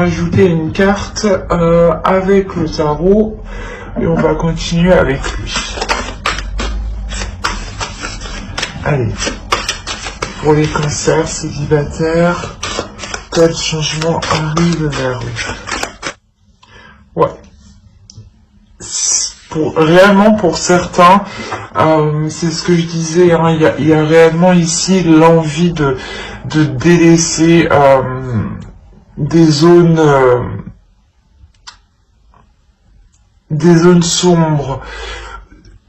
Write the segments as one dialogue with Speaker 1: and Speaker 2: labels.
Speaker 1: rajouter une carte avec le tarot et on va continuer avec lui. Allez, pour les cancers célibataires, quel changement arrive vers eux? Ouais. Réellement pour certains, c'est ce que je disais, hein, il y a réellement ici l'envie de délaisser des zones sombres.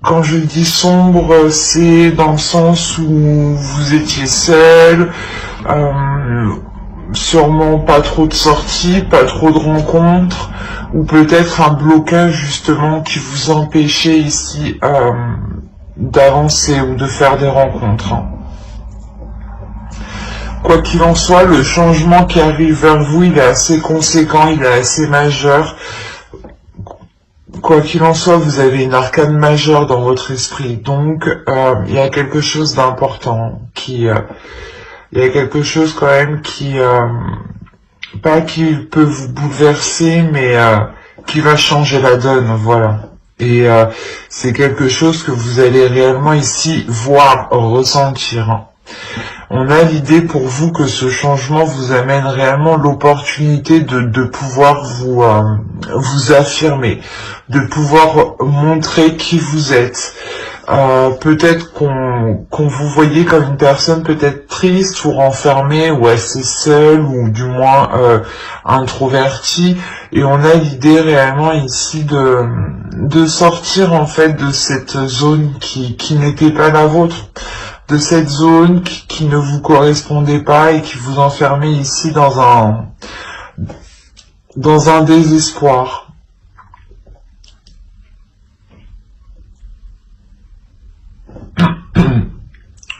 Speaker 1: Quand je dis sombre, c'est dans le sens où vous étiez seul, sûrement pas trop de sorties, pas trop de rencontres, ou peut-être un blocage justement qui vous empêchait ici d'avancer ou de faire des rencontres. Quoi qu'il en soit, le changement qui arrive vers vous, il est assez conséquent, il est assez majeur. Quoi qu'il en soit, vous avez une arcane majeure dans votre esprit, donc il y a quelque chose d'important il y a quelque chose quand même qui pas qui peut vous bouleverser, mais qui va changer la donne, voilà. Et c'est quelque chose que vous allez réellement ici voir, ressentir. On a l'idée pour vous que ce changement vous amène réellement l'opportunité de pouvoir vous affirmer, de pouvoir montrer qui vous êtes. Peut-être qu'on vous voyait comme une personne peut-être triste ou renfermée ou assez seule ou du moins introvertie, et on a l'idée réellement ici de sortir en fait de cette zone qui n'était pas la vôtre, de cette zone qui ne vous correspondait pas et qui vous enfermait ici dans un désespoir.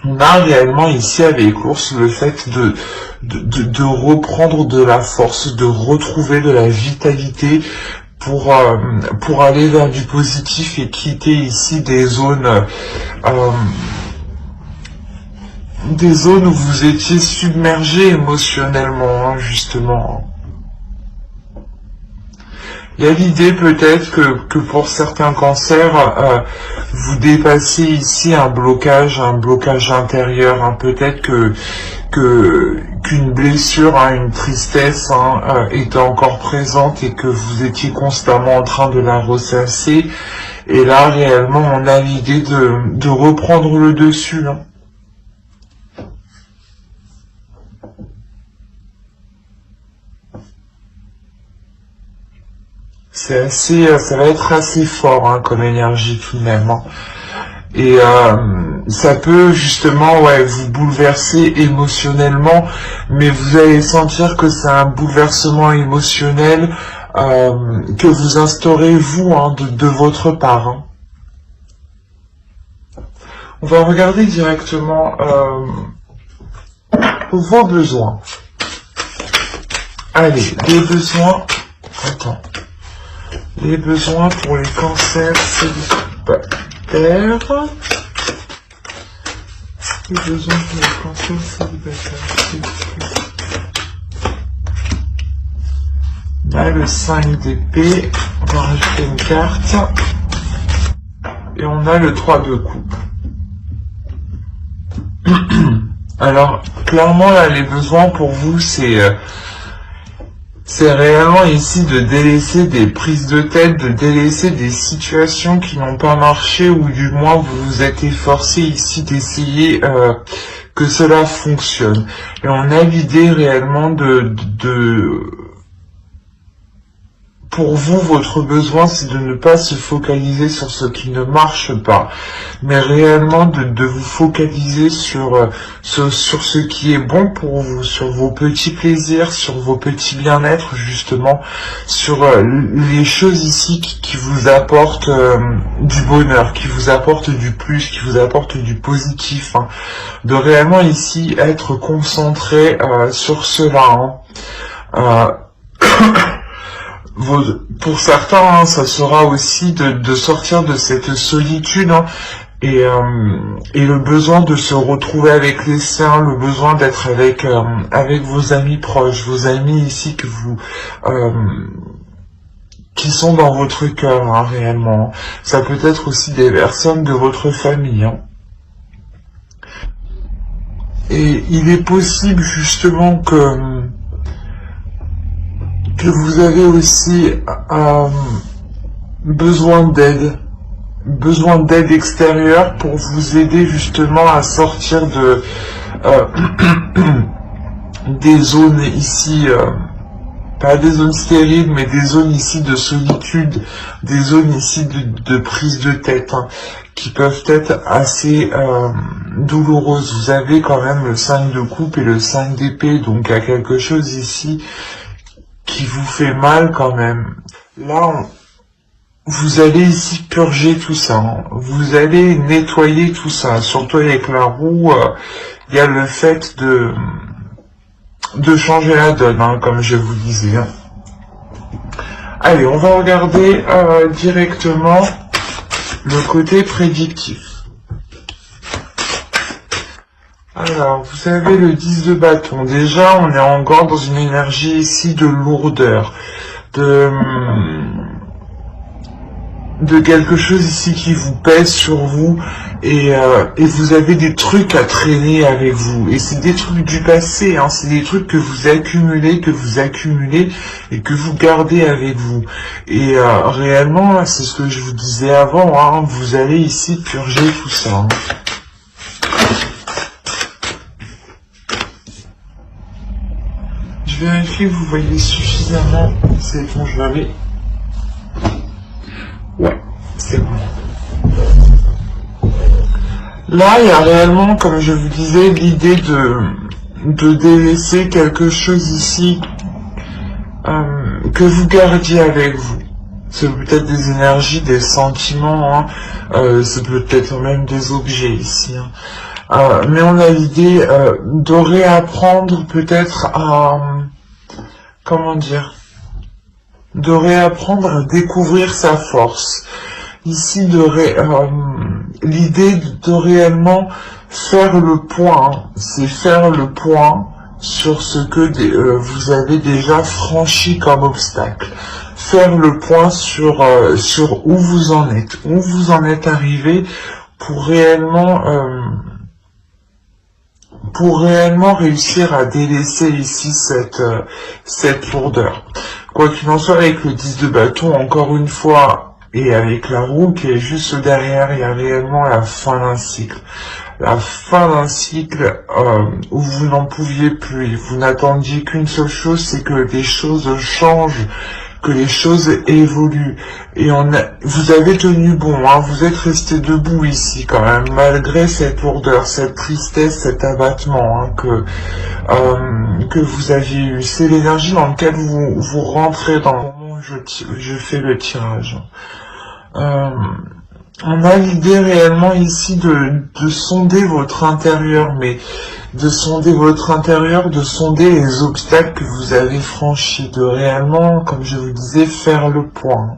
Speaker 1: On a réellement ici avec l'ours le fait de reprendre de la force, de retrouver de la vitalité pour aller vers du positif et quitter ici des zones où vous étiez submergé émotionnellement, hein, justement. Il y a l'idée peut-être que pour certains cancers, vous dépassez ici un blocage intérieur, hein, peut-être qu'une blessure, hein, une tristesse était encore présente et que vous étiez constamment en train de la ressasser. Et là, réellement, on a l'idée de reprendre le dessus, hein. Ça va être assez fort, hein, comme énergie tout de même, hein. Et ça peut justement, ouais, vous bouleverser émotionnellement, mais vous allez sentir que c'est un bouleversement émotionnel que vous instaurez vous, hein, de votre part, hein. On va regarder directement vos besoins. Allez, les besoins. Attends. Les besoins pour les cancers célibataires. Les besoins pour les cancers célibataires. On a le 5 d'épée. On va rajouter une carte. Et on a le 3 de coupe. Alors, clairement, là, les besoins pour vous, c'est réellement ici de délaisser des prises de tête, de délaisser des situations qui n'ont pas marché, ou du moins vous vous êtes efforcé ici d'essayer que cela fonctionne. Et on a l'idée réellement pour vous, votre besoin, c'est de ne pas se focaliser sur ce qui ne marche pas, mais réellement de vous focaliser sur ce qui est bon pour vous, sur vos petits plaisirs, sur vos petits bien-être, justement, sur les choses ici qui vous apportent du bonheur, qui vous apportent du plus, qui vous apportent du positif, hein. De réellement ici être concentré sur cela, hein. Pour certains, hein, ça sera aussi de sortir de cette solitude, hein, et le besoin de se retrouver avec les siens, le besoin d'être avec vos amis proches, vos amis ici que vous qui sont dans votre cœur, hein, réellement. Ça peut être aussi des personnes de votre famille, hein. Et il est possible justement que vous avez aussi besoin d'aide extérieure pour vous aider justement à sortir de des zones ici, pas des zones stériles, mais des zones ici de solitude, des zones ici de prise de tête, hein, qui peuvent être assez douloureuses. Vous avez quand même le 5 de coupe et le 5 d'épée, donc il y a quelque chose ici qui vous fait mal quand même. Là, vous allez ici purger tout ça, hein. Vous allez nettoyer tout ça, surtout avec la roue, il y a le fait de changer la donne, hein, comme je vous disais, hein. Allez, on va regarder directement le côté prédictif. Alors, vous avez le 10 de bâton. Déjà, on est encore dans une énergie ici de lourdeur, de quelque chose ici qui vous pèse sur vous et vous avez des trucs à traîner avec vous et c'est des trucs du passé, hein, c'est des trucs que vous accumulez et que vous gardez avec vous et réellement c'est ce que je vous disais avant, hein, vous allez ici purger tout ça, hein. Je vérifie que vous voyez suffisamment ces éponges lavées. Ouais, c'est bon. Là, il y a réellement, comme je vous disais, l'idée de délaisser quelque chose ici que vous gardiez avec vous. C'est peut-être des énergies, des sentiments, hein, c'est peut-être même des objets ici, hein. Mais on a l'idée de réapprendre peut-être à... comment dire, de réapprendre à découvrir sa force. Ici, l'idée de réellement faire le point, hein, c'est faire le point sur ce que vous avez déjà franchi comme obstacle. Faire le point sur où vous en êtes arrivé pour réellement réussir à délaisser ici cette lourdeur. Quoi qu'il en soit, avec le 10 de bâton, encore une fois, et avec la roue qui est juste derrière, il y a réellement la fin d'un cycle. La fin d'un cycle où vous n'en pouviez plus. Vous n'attendiez qu'une seule chose, c'est que les choses changent, que les choses évoluent. Et vous avez tenu bon, hein, vous êtes resté debout ici quand même, malgré cette lourdeur, cette tristesse, cet abattement, hein, que vous aviez eu. C'est l'énergie dans laquelle vous rentrez dans le moment où je fais le tirage. On a l'idée réellement ici de sonder votre intérieur, mais de sonder votre intérieur, de sonder les obstacles que vous avez franchis, de réellement, comme je vous disais, faire le point.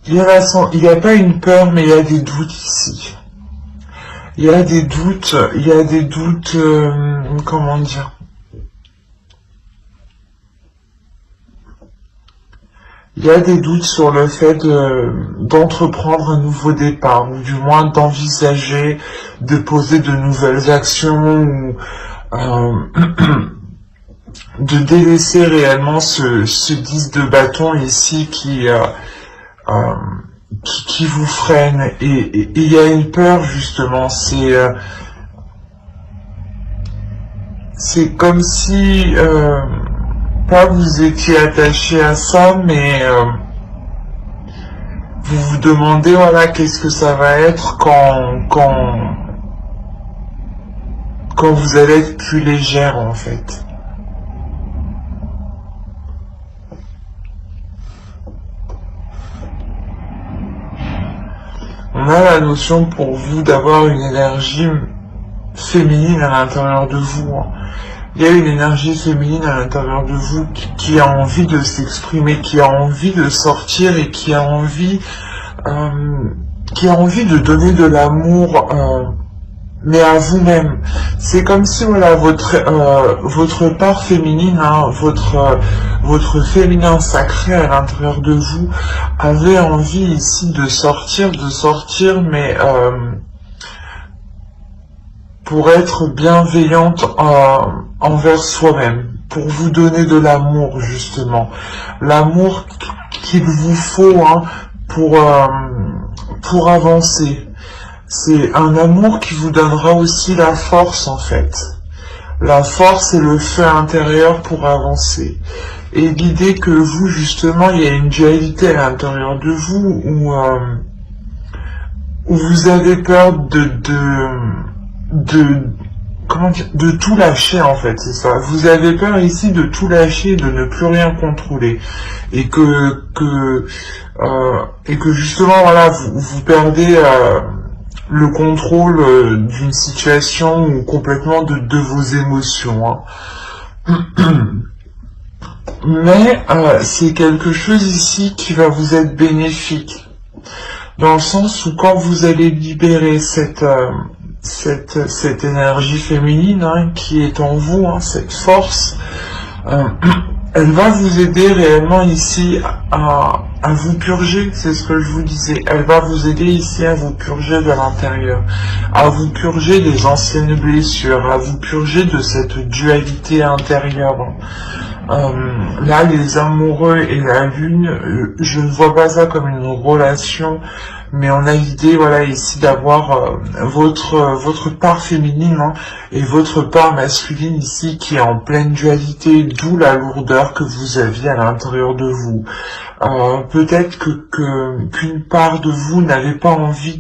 Speaker 1: Il n'y a pas une peur, mais il y a des doutes ici. Il y a des doutes, comment dire? Il y a des doutes sur le fait d'entreprendre un nouveau départ, ou du moins d'envisager de poser de nouvelles actions, ou de délaisser réellement ce 10 de bâton ici qui vous freine. Et il y a une peur justement, c'est comme si... pas vous étiez attaché à ça, mais vous vous demandez, voilà, qu'est-ce que ça va être quand vous allez être plus légère, en fait. On a la notion pour vous d'avoir une énergie féminine à l'intérieur de vous, hein. il y a une énergie féminine à l'intérieur de vous qui a envie de s'exprimer, qui a envie de sortir et qui a envie de donner de l'amour, mais à vous-même. C'est comme si voilà votre part féminine, hein, votre féminin sacré à l'intérieur de vous avait envie ici de sortir, mais pour être bienveillante envers soi-même, pour vous donner de l'amour justement, l'amour qu'il vous faut, hein, pour avancer. C'est un amour qui vous donnera aussi la force en fait. La force et le feu intérieur pour avancer. Et l'idée que vous justement, il y a une dualité à l'intérieur de vous où vous avez peur comment dire, de tout lâcher en fait, c'est ça. Vous avez peur ici de tout lâcher, de ne plus rien contrôler, et que justement voilà, vous perdez le contrôle d'une situation ou complètement de vos émotions. Hein. Mais c'est quelque chose ici qui va vous être bénéfique, dans le sens où quand vous allez libérer cette énergie féminine, hein, qui est en vous, hein, cette force, elle va vous aider réellement ici à vous purger, c'est ce que je vous disais. Elle va vous aider ici à vous purger de l'intérieur, à vous purger des anciennes blessures, à vous purger de cette dualité intérieure. Là, les amoureux et la lune, je ne vois pas ça comme une relation, mais on a l'idée, voilà, ici d'avoir votre part féminine, hein, et votre part masculine ici qui est en pleine dualité, d'où la lourdeur que vous aviez à l'intérieur de vous. Peut-être qu'une part de vous n'avait pas envie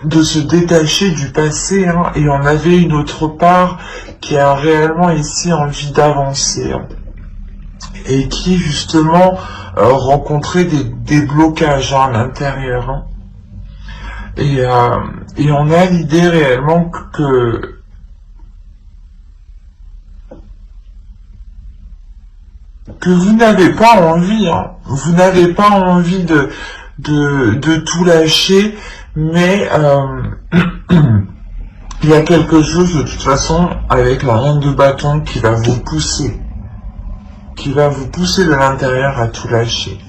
Speaker 1: de se détacher du passé, hein, et on avait une autre part qui a réellement ici envie d'avancer, hein, et qui justement rencontrait des blocages, hein, à l'intérieur, hein. Et on a l'idée réellement que vous n'avez pas envie, hein, vous n'avez pas envie de tout lâcher, mais il y a quelque chose de toute façon avec la reine de bâton qui va vous pousser de l'intérieur à tout lâcher.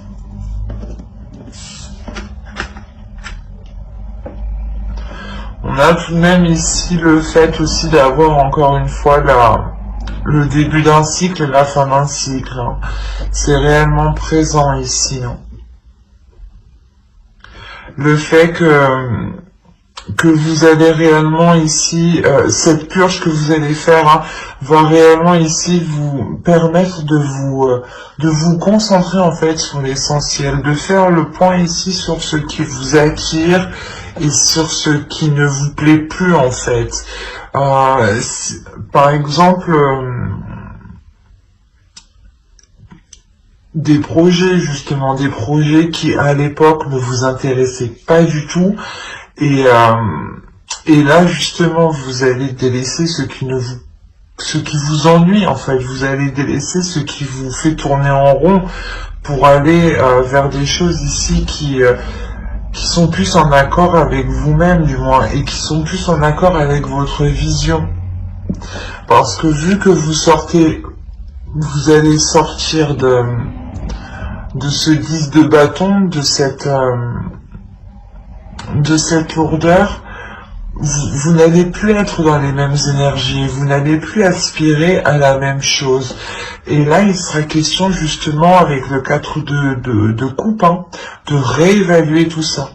Speaker 1: On a tout de même ici le fait aussi d'avoir encore une fois le début d'un cycle et la fin d'un cycle, hein. C'est réellement présent ici, hein. Le fait que vous allez réellement ici, cette purge que vous allez faire, hein, va réellement ici vous permettre de vous concentrer en fait sur l'essentiel, de faire le point ici sur ce qui vous attire et sur ce qui ne vous plaît plus en fait. Par exemple, des projets qui à l'époque ne vous intéressaient pas du tout, et là justement vous allez délaisser ce qui vous ennuie en fait, vous allez délaisser ce qui vous fait tourner en rond pour aller vers des choses ici qui sont plus en accord avec vous-même du moins, et qui sont plus en accord avec votre vision. Parce que vu que vous allez sortir de ce 10 de bâton, de cette lourdeur, vous n'allez plus être dans les mêmes énergies, vous n'allez plus aspirer à la même chose. Et là, il sera question justement avec le 4 de coupe, hein, de réévaluer tout ça.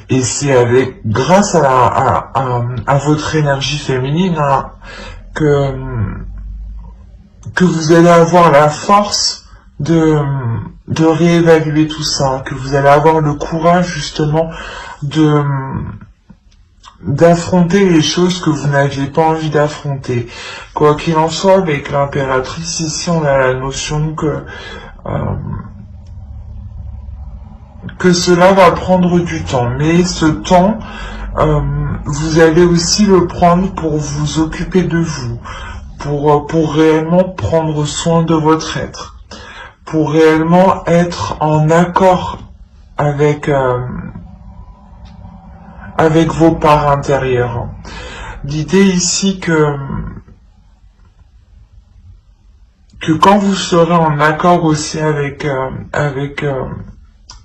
Speaker 1: Et c'est grâce à votre énergie féminine, hein, que vous allez avoir la force de réévaluer tout ça, que vous allez avoir le courage justement d'affronter les choses que vous n'aviez pas envie d'affronter. Quoi qu'il en soit, avec l'impératrice, ici on a la notion que cela va prendre du temps, mais ce temps vous allez aussi le prendre pour vous occuper de vous, pour réellement prendre soin de votre être, pour réellement être en accord avec, avec vos parts intérieures. L'idée ici que quand vous serez en accord aussi avec,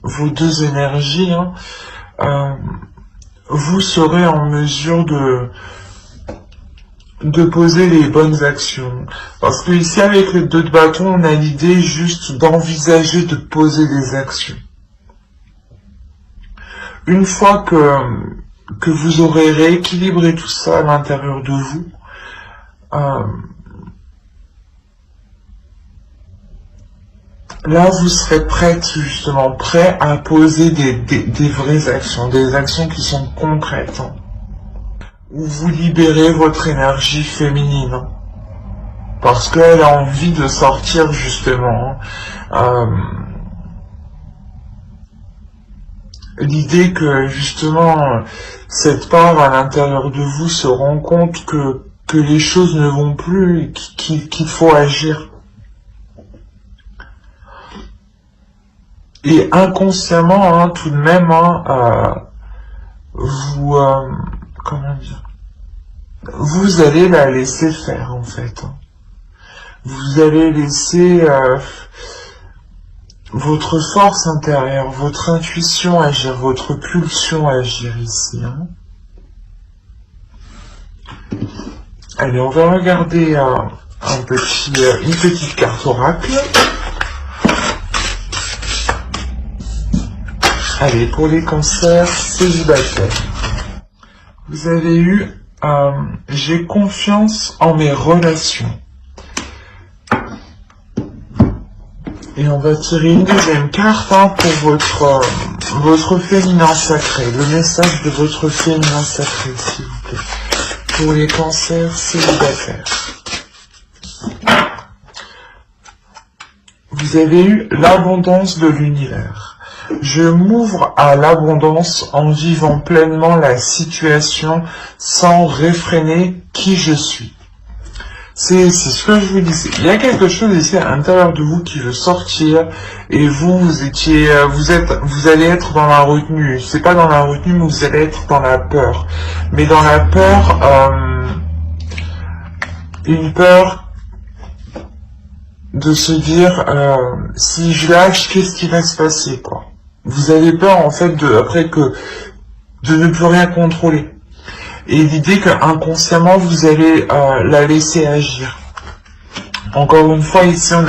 Speaker 1: vos deux énergies, vous serez en mesure de poser les bonnes actions. Parce que ici, avec les 2 de bâton, on a l'idée juste d'envisager de poser des actions. Une fois que vous aurez rééquilibré tout ça à l'intérieur de vous, là, vous serez prête, justement, prêt à poser des vraies actions, des actions qui sont concrètes, où vous libérez votre énergie féminine, parce qu'elle a envie de sortir, justement. L'idée que, justement, cette part à l'intérieur de vous se rend compte que les choses ne vont plus et qu'il faut agir. Et inconsciemment, tout de même, vous, comment dire, vous allez la laisser faire, en fait. Vous allez laisser votre force intérieure, votre intuition agir, votre pulsion agir ici. Allez, on va regarder une petite carte oracle. Allez, pour les cancers célibataires, vous avez eu j'ai confiance en mes relations. Et on va tirer une deuxième carte pour votre féminin sacré, le message de votre féminin sacré, s'il vous plaît, pour les cancers célibataires. Vous avez eu l'abondance de l'univers. Je m'ouvre à l'abondance en vivant pleinement la situation sans réfréner qui je suis. C'est ce que je vous disais. Il y a quelque chose ici à l'intérieur de vous qui veut sortir et vous allez être dans la retenue. C'est pas dans la retenue, mais vous allez être dans la peur. Mais dans la peur, une peur de se dire si je lâche, qu'est-ce qui va se passer, quoi. Vous avez peur en fait de ne plus rien contrôler. Et l'idée qu'inconsciemment vous allez la laisser agir. Encore une fois, ici on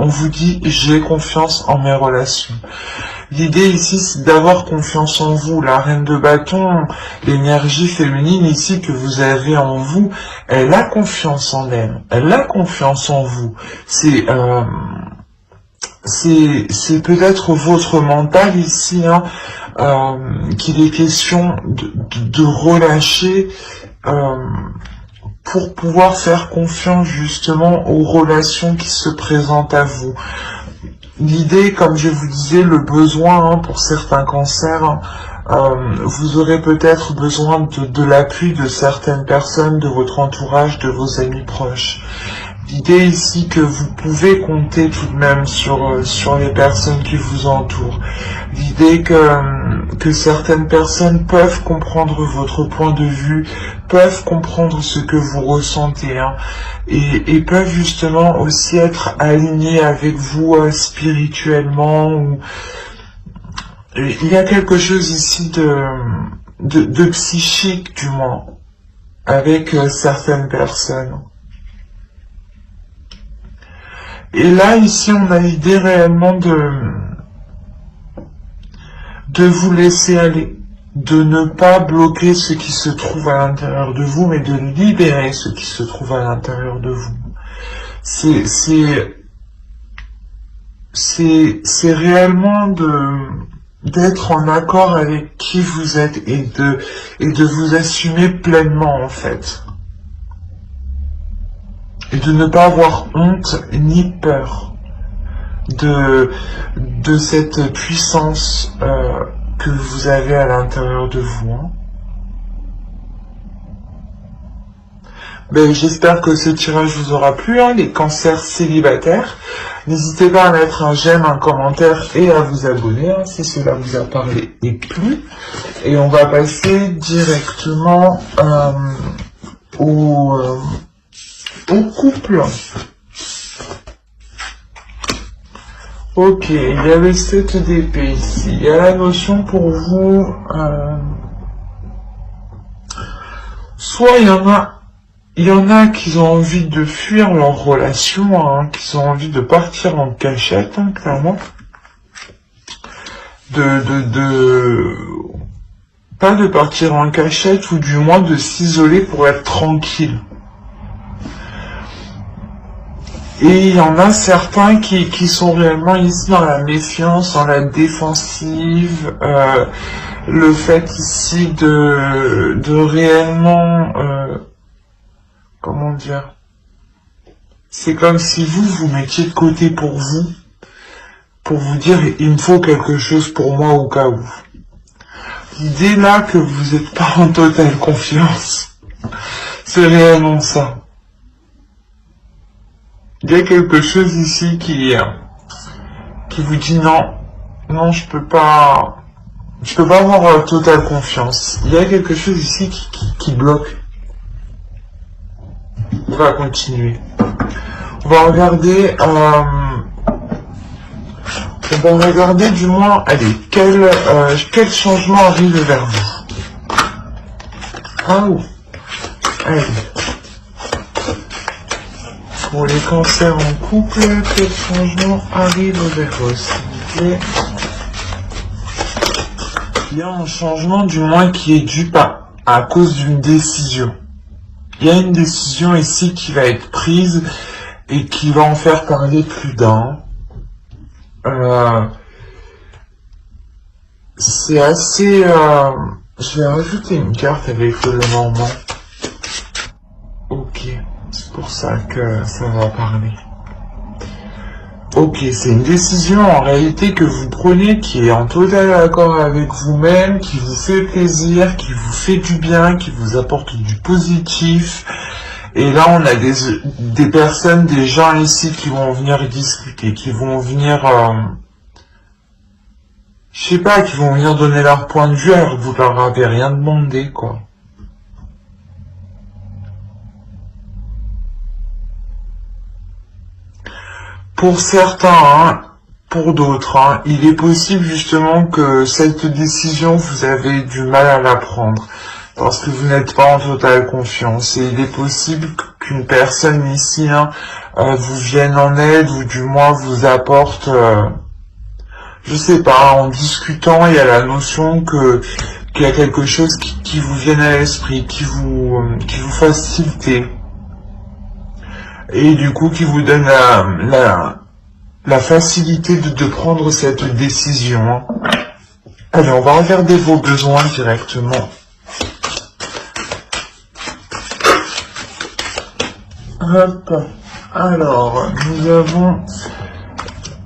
Speaker 1: vous dit j'ai confiance en mes relations. L'idée ici c'est d'avoir confiance en vous. La reine de bâton, l'énergie féminine ici que vous avez en vous, elle a confiance en elle. Elle a confiance en vous. C'est peut-être votre mental ici, qu'il est question de relâcher pour pouvoir faire confiance justement aux relations qui se présentent à vous. L'idée, comme je vous disais, le besoin pour certains cancers, vous aurez peut-être besoin de l'appui de certaines personnes, de votre entourage, de vos amis proches. L'idée ici que vous pouvez compter tout de même sur les personnes qui vous entourent. L'idée que certaines personnes peuvent comprendre votre point de vue, peuvent comprendre ce que vous ressentez, et peuvent justement aussi être alignés avec vous spirituellement. Il y a quelque chose ici de psychique du moins, avec certaines personnes. Et là, ici, on a l'idée réellement de vous laisser aller, de ne pas bloquer ce qui se trouve à l'intérieur de vous, mais de libérer ce qui se trouve à l'intérieur de vous. C'est réellement d'être en accord avec qui vous êtes et de vous assumer pleinement, en fait. Et de ne pas avoir honte ni peur de cette puissance que vous avez à l'intérieur de vous. Ben, j'espère que ce tirage vous aura plu, hein, les cancers célibataires. N'hésitez pas à mettre un j'aime, un commentaire et à vous abonner hein, si cela vous a parlé et plu. Et on va passer directement au couple. Ok, il y a le 7 d'épée ici. Il y a la notion pour vous... soit il y en a qui ont envie de fuir leur relation, hein, qui ont envie de partir en cachette, hein, clairement. Pas de partir en cachette, ou du moins de s'isoler pour être tranquille. Et il y en a certains qui sont réellement ici dans la méfiance, dans la défensive, le fait ici de réellement, comment dire, c'est comme si vous mettiez de côté pour vous dire il me faut quelque chose pour moi au cas où. L'idée là que vous n'êtes pas en totale confiance, c'est réellement ça. Il y a quelque chose ici qui vous dit non, je peux pas avoir totale confiance. Il y a quelque chose ici qui bloque. On va continuer. On va regarder du moins, allez, quel changement arrive vers vous. Oh, allez. Pour les cancers en couple, quel changement arrive vers vous, s'il vous plaît? Il y a un changement du moins qui est dû à cause d'une décision. Il y a une décision ici qui va être prise et qui va en faire parler plus d'un. C'est assez... je vais rajouter une carte avec le Normand. Ok, c'est pour ça que ça va parler. Ok, c'est une décision en réalité que vous prenez qui est en total accord avec vous-même, qui vous fait plaisir, qui vous fait du bien, qui vous apporte du positif. Et là, on a des personnes, des gens ici qui vont venir discuter, qui vont venir... je sais pas, qui vont venir donner leur point de vue alors que vous leur avez rien demandé, quoi. Pour certains, hein, pour d'autres, hein, il est possible justement que cette décision, vous avez du mal à la prendre, parce que vous n'êtes pas en totale confiance. Et il est possible qu'une personne ici vous vienne en aide, ou du moins vous apporte... je sais pas, en discutant, il y a la notion qu'il y a quelque chose qui vous vienne à l'esprit, qui vous fasse tilter. Et du coup, qui vous donne la facilité de prendre cette décision. Allez, on va regarder vos besoins directement. Hop. Alors, nous avons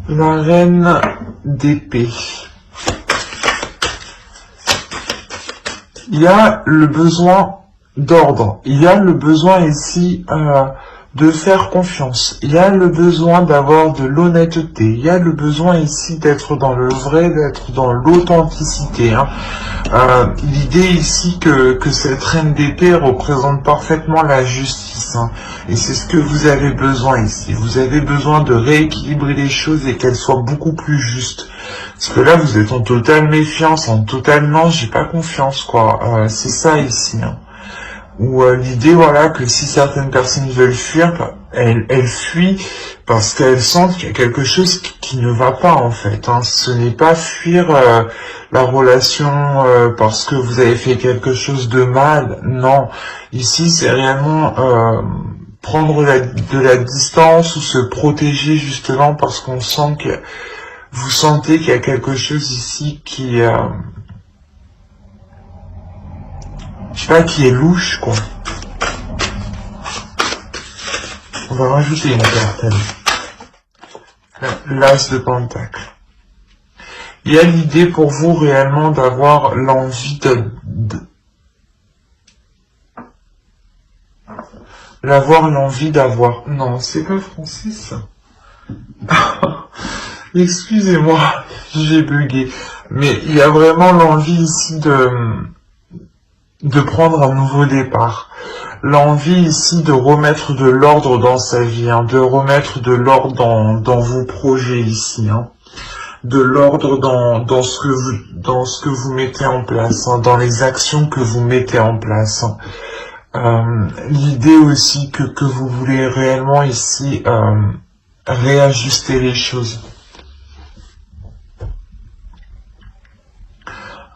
Speaker 1: la reine d'épée. Il y a le besoin d'ordre. Il y a le besoin ici de faire confiance. Il y a le besoin d'avoir de l'honnêteté. Il y a le besoin ici d'être dans le vrai, d'être dans l'authenticité. L'idée ici que cette reine d'épée représente parfaitement la justice. Et c'est ce que vous avez besoin ici. Vous avez besoin de rééquilibrer les choses et qu'elles soient beaucoup plus justes. Parce que là, vous êtes en totale méfiance, en total non, j'ai pas confiance, quoi. C'est ça ici. Ou l'idée, voilà, que si certaines personnes veulent fuir, elles fuient parce qu'elles sentent qu'il y a quelque chose qui ne va pas, en fait. Ce n'est pas fuir la relation parce que vous avez fait quelque chose de mal, non. Ici, c'est réellement prendre de la distance ou se protéger, justement, parce qu'on sent que vous sentez qu'il y a quelque chose ici qui... je sais pas, qui est louche, quoi. On va rajouter une carte, l'As de Pentacle. Il y a l'idée pour vous réellement d'avoir l'envie L'avoir, l'envie d'avoir. Non, c'est pas français ça. Excusez-moi, j'ai bugué. Mais il y a vraiment l'envie ici de prendre un nouveau départ. L'envie ici de remettre de l'ordre dans sa vie, hein, de remettre de l'ordre dans vos projets ici, hein, de l'ordre dans ce que vous mettez en place, hein, dans les actions que vous mettez en place. Hein. L'idée aussi que vous voulez réellement ici réajuster les choses.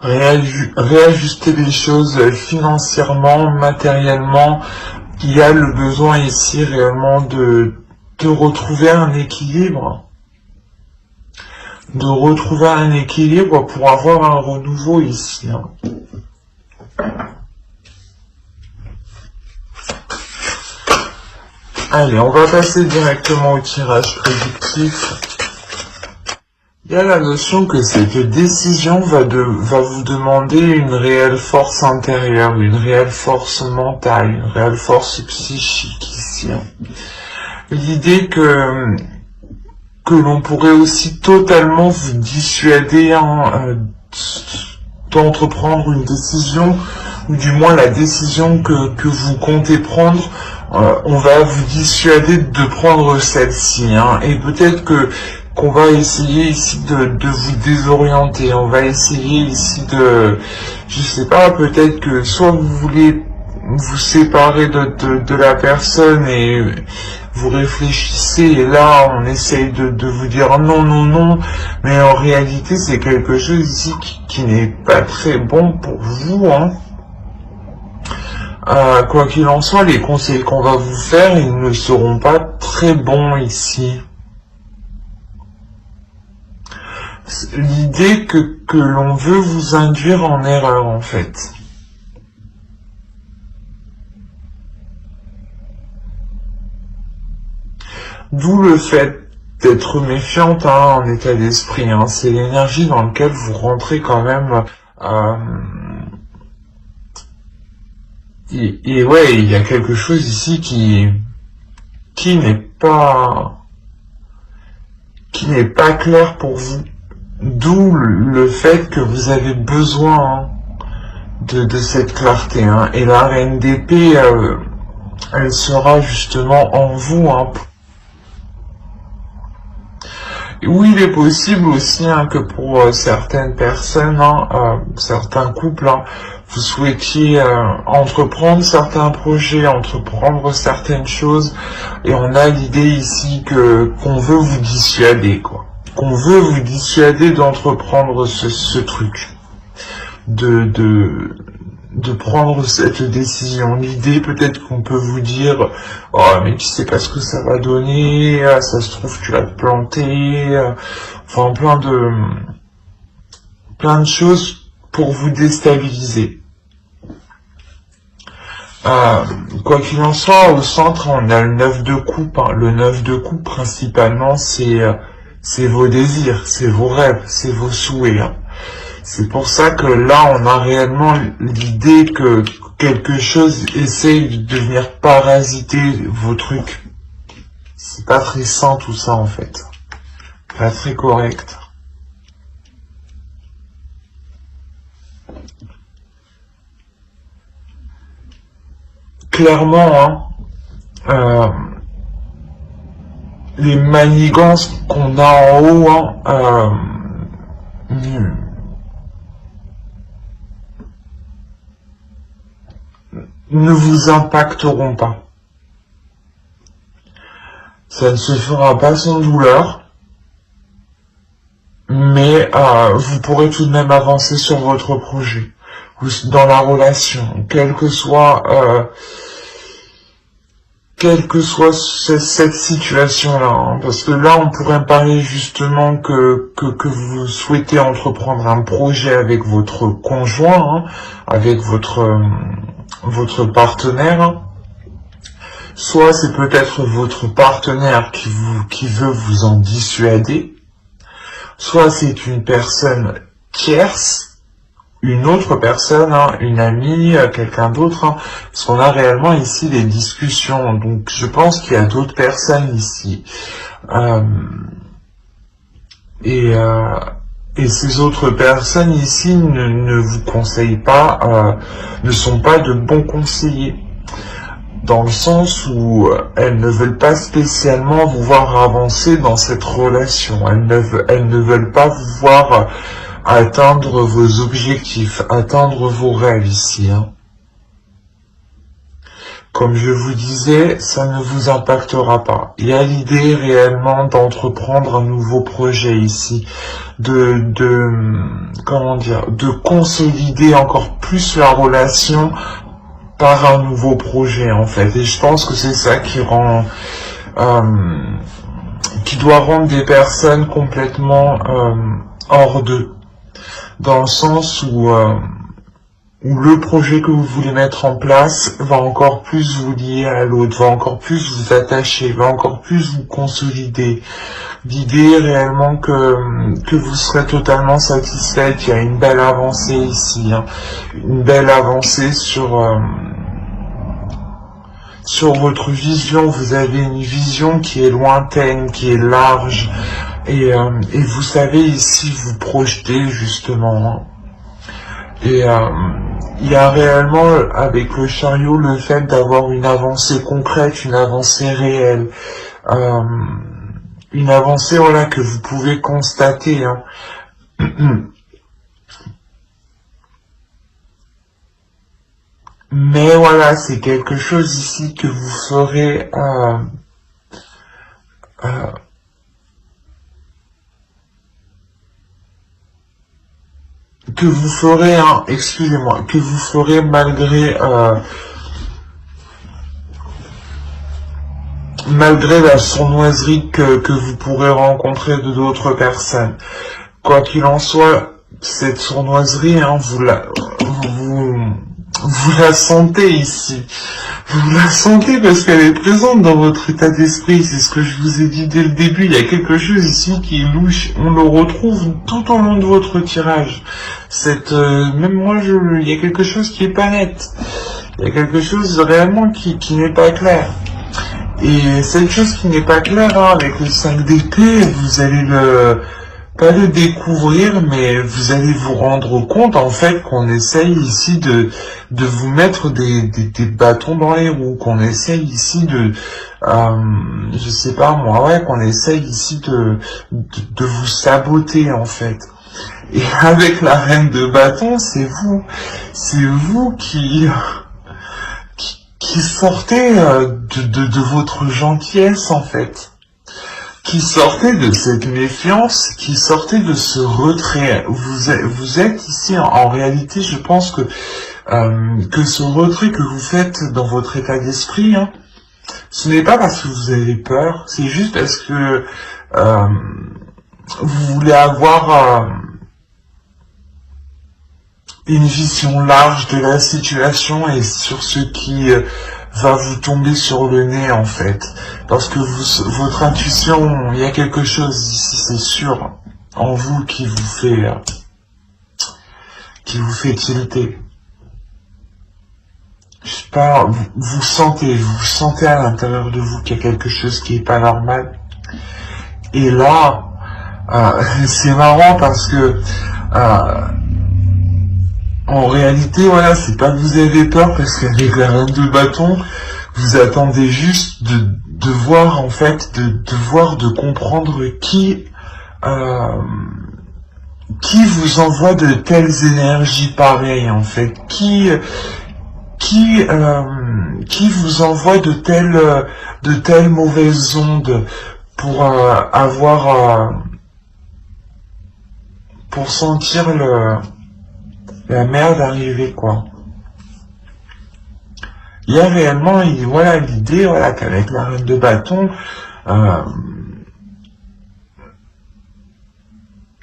Speaker 1: Réajuster les choses financièrement, matériellement. Il y a le besoin ici réellement de retrouver un équilibre. De retrouver un équilibre pour avoir un renouveau ici. Hein. Allez, on va passer directement au tirage prédictif. Il y a la notion que cette décision va vous demander une réelle force intérieure, une réelle force mentale, une réelle force psychique ici. Hein. L'idée que l'on pourrait aussi totalement vous dissuader d'entreprendre une décision, ou du moins la décision que vous comptez prendre, on va vous dissuader de prendre celle-ci, hein, et peut-être qu'on va essayer ici de vous désorienter, on va essayer ici je sais pas, peut-être que soit vous voulez vous séparer de la personne et vous réfléchissez et là on essaye de vous dire non, non, non, mais en réalité c'est quelque chose ici qui n'est pas très bon pour vous, hein. Quoi qu'il en soit, les conseils qu'on va vous faire, ils ne seront pas très bons ici. L'idée que l'on veut vous induire en erreur, en fait. D'où le fait d'être méfiante, hein, en état d'esprit. Hein. C'est l'énergie dans laquelle vous rentrez quand même. Et ouais, il y a quelque chose ici qui n'est pas clair pour vous. D'où le fait que vous avez besoin, hein, de cette clarté. Hein. Et la reine d'épée, elle sera justement en vous. Hein. Oui, il est possible aussi, hein, que pour certaines personnes, hein, certains couples, hein, vous souhaitiez entreprendre certains projets, entreprendre certaines choses, et on a l'idée ici qu'on veut vous dissuader, quoi. Qu'on veut vous dissuader d'entreprendre ce truc, de prendre cette décision. L'idée, peut-être qu'on peut vous dire, oh, mais tu sais pas ce que ça va donner, ça se trouve tu vas te planter, enfin plein de choses pour vous déstabiliser. Quoi qu'il en soit, au centre, on a le 9 de coupe. Hein. Le 9 de coupe, principalement, c'est vos désirs, c'est vos rêves, c'est vos souhaits. Hein. C'est pour ça que là, on a réellement l'idée que quelque chose essaye de venir parasiter vos trucs. C'est pas très sain tout ça, en fait. Pas très correct. Clairement, hein, les manigances qu'on a en haut, hein, ne vous impacteront pas. Ça ne se fera pas sans douleur, mais vous pourrez tout de même avancer sur votre projet, ou dans la relation, quelle que soit cette situation-là, hein, parce que là, on pourrait parler justement que vous souhaitez entreprendre un projet avec votre conjoint, hein, avec votre partenaire, hein. Soit c'est peut-être votre partenaire qui veut vous en dissuader, soit c'est une personne tierce, une autre personne, hein, une amie, quelqu'un d'autre, hein, parce qu'on a réellement ici des discussions. Donc je pense qu'il y a d'autres personnes ici. Euh, et ces autres personnes ici ne vous conseillent pas, ne sont pas de bons conseillers, dans le sens où elles ne veulent pas spécialement vous voir avancer dans cette relation. Elles ne veulent pas vous voir atteindre vos objectifs, atteindre vos rêves ici, hein. Comme je vous disais, ça ne vous impactera pas. Il y a l'idée réellement d'entreprendre un nouveau projet ici, comment dire, de consolider encore plus la relation par un nouveau projet en fait. Et je pense que c'est ça qui rend, qui doit rendre des personnes complètement hors d'eux, dans le sens où le projet que vous voulez mettre en place va encore plus vous lier à l'autre, va encore plus vous attacher, va encore plus vous consolider. L'idée réellement que vous serez totalement satisfait. Il y a une belle avancée ici, hein, une belle avancée sur votre vision. Vous avez une vision qui est lointaine, qui est large, et vous savez ici vous projeter justement, hein. Et il y a réellement avec le chariot le fait d'avoir une avancée concrète, une avancée réelle, une avancée voilà que vous pouvez constater, hein. Mais voilà, c'est quelque chose ici que vous ferez hein, excusez-moi, que vous ferez malgré la sournoiserie que vous pourrez rencontrer de d'autres personnes. Quoi qu'il en soit, cette sournoiserie, hein, vous la sentez ici. Vous la sentez parce qu'elle est présente dans votre état d'esprit. C'est ce que je vous ai dit dès le début. Il y a quelque chose ici qui est louche. On le retrouve tout au long de votre tirage. Même moi, il y a quelque chose qui est pas net. Il y a quelque chose réellement qui n'est pas clair. Et cette chose qui n'est pas claire, hein, avec le 5 d'épée, vous allez pas le découvrir, mais vous allez vous rendre compte, en fait, qu'on essaye ici de vous mettre des bâtons dans les roues, qu'on essaye ici je sais pas moi, ouais, qu'on essaye ici de vous saboter, en fait. Et avec la reine de bâton, c'est vous qui sortez de votre gentillesse, en fait. Qui sortez de cette méfiance, qui sortez de ce retrait. Vous êtes ici, en réalité, je pense que ce retrait que vous faites dans votre état d'esprit, hein, ce n'est pas parce que vous avez peur, c'est juste parce que vous voulez avoir une vision large de la situation et sur ce qui va vous tomber sur le nez, en fait. Parce que votre intuition, il y a quelque chose ici, c'est sûr, en vous qui vous fait tilter. Je sais pas, vous sentez à l'intérieur de vous qu'il y a quelque chose qui est pas normal. Et là, c'est marrant parce que en réalité, voilà, c'est pas que vous avez peur, parce qu'avec la reine de bâton, vous attendez juste de voir, en fait, de comprendre qui vous envoie de telles énergies pareilles, en fait, qui vous envoie de telles mauvaises ondes pour pour sentir la merde arriver, quoi. Il y a réellement, voilà, l'idée, voilà, qu'avec la reine de bâton,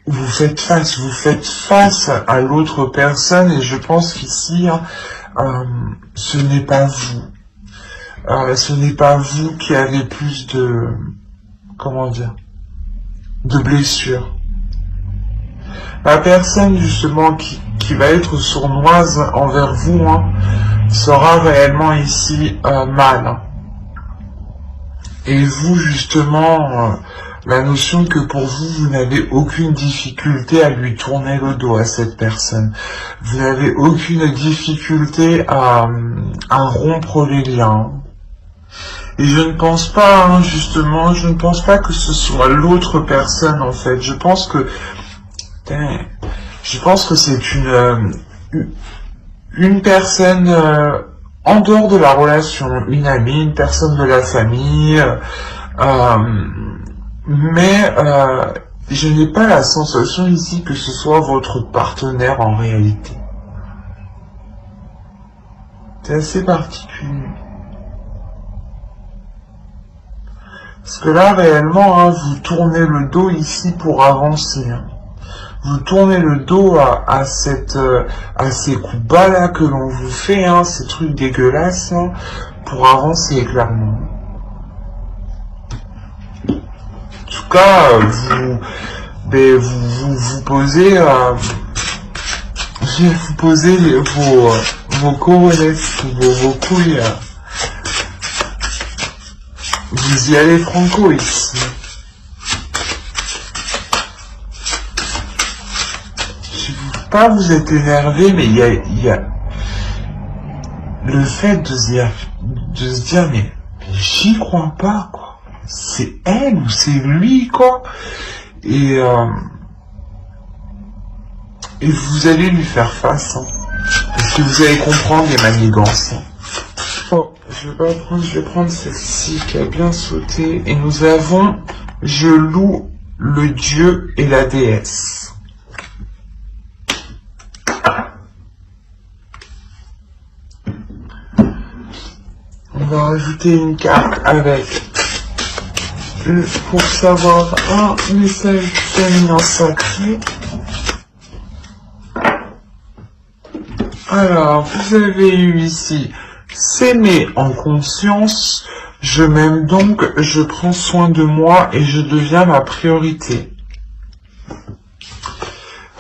Speaker 1: vous faites face à l'autre personne, et je pense qu'ici, ce n'est pas vous. Ce n'est pas vous qui avez plus comment dire, de blessures. La personne justement qui va être sournoise envers vous sera réellement ici mal. Et vous justement, la notion que pour vous, vous n'avez aucune difficulté à lui tourner le dos à cette personne. Vous n'avez aucune difficulté à rompre les liens. Et je ne pense pas, justement, je ne pense pas que ce soit l'autre personne, en fait. Je pense que c'est une personne en dehors de la relation, une amie, une personne de la famille, mais je n'ai pas la sensation ici que ce soit votre partenaire en réalité. C'est assez particulier. Parce que là, réellement, vous tournez le dos ici pour avancer. Vous tournez le dos à ces coups bas là que l'on vous fait, ces trucs dégueulasses, pour avancer clairement. En tout cas, vous posez vos couronnes, vos couilles. Vous y allez franco ici. Je ne veux pas vous êtes énervé, mais il y a le fait de se dire mais j'y crois pas, quoi. C'est elle ou c'est lui, quoi. Et vous allez lui faire face, parce que vous allez comprendre les manigances. Bon, je vais prendre celle-ci qui a bien sauté. Et nous avons je loue le dieu et la déesse. On va rajouter une carte avec pour savoir un message féminin sacré. Alors, vous avez eu ici s'aimer en conscience, je m'aime donc, je prends soin de moi et je deviens ma priorité.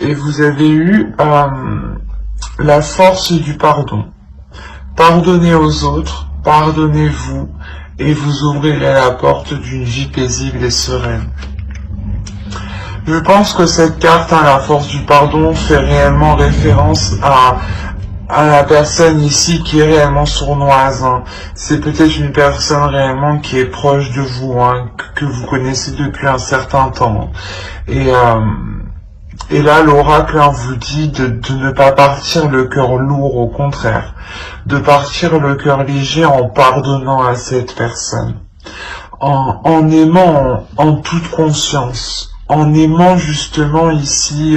Speaker 1: Et vous avez eu la force du pardon. Pardonnez aux autres, pardonnez-vous et vous ouvrirez la porte d'une vie paisible et sereine. Je pense que cette carte, la force du pardon, fait réellement référence à la personne ici qui est réellement sournoise. C'est peut-être une personne réellement qui est proche de vous, que vous connaissez depuis un certain temps. Et là, l'oracle vous dit de ne pas partir le cœur lourd, au contraire. De partir le cœur léger en pardonnant à cette personne. En aimant en toute conscience. En aimant justement ici...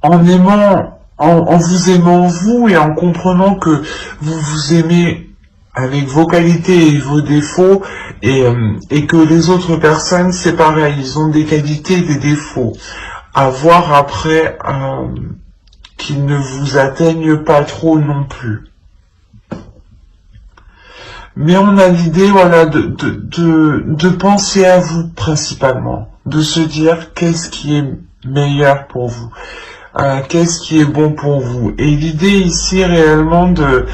Speaker 1: en vous aimant vous et en comprenant que vous vous aimez avec vos qualités et vos défauts et que les autres personnes c'est pareil, ils ont des qualités et des défauts. À voir après qu'ils ne vous atteignent pas trop non plus. Mais on a l'idée de penser à vous principalement, de se dire qu'est-ce qui est meilleur pour vous. Qu'est-ce qui est bon pour vous? Et l'idée ici réellement de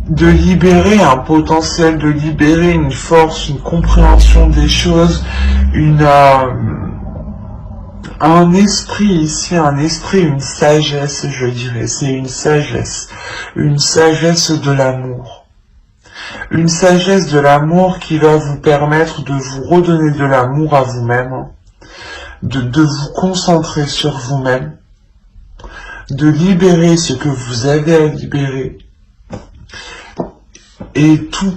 Speaker 1: libérer un potentiel, de libérer une force, une compréhension des choses, un esprit ici, une sagesse, je dirais, c'est une sagesse de l'amour. Une sagesse de l'amour qui va vous permettre de vous redonner de l'amour à vous-même, de vous concentrer sur vous-même, de libérer ce que vous avez à libérer, et tout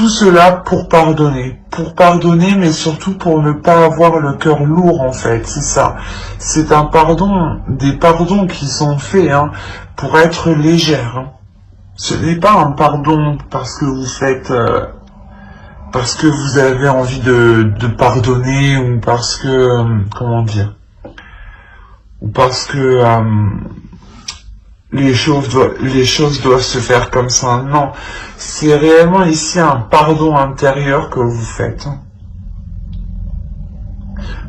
Speaker 1: cela pour pardonner, mais surtout pour ne pas avoir le cœur lourd en fait, c'est ça. C'est un pardon, des pardons qui sont faits pour être légères. Ce n'est pas un pardon parce que vous faites... parce que vous avez envie de pardonner ou parce que, comment dire, ou parce que les choses doivent se faire comme ça. Non, c'est réellement ici un pardon intérieur que vous faites.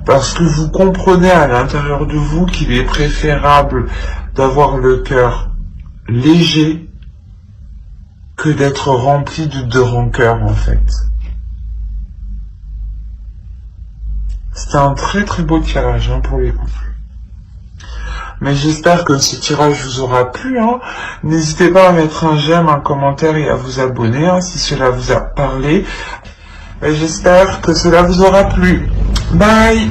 Speaker 1: Parce que vous comprenez à l'intérieur de vous qu'il est préférable d'avoir le cœur léger que d'être rempli de rancœur en fait. C'est un très très beau tirage pour les couples. Mais j'espère que ce tirage vous aura plu. N'hésitez pas à mettre un j'aime, un commentaire et à vous abonner si cela vous a parlé. Et j'espère que cela vous aura plu. Bye!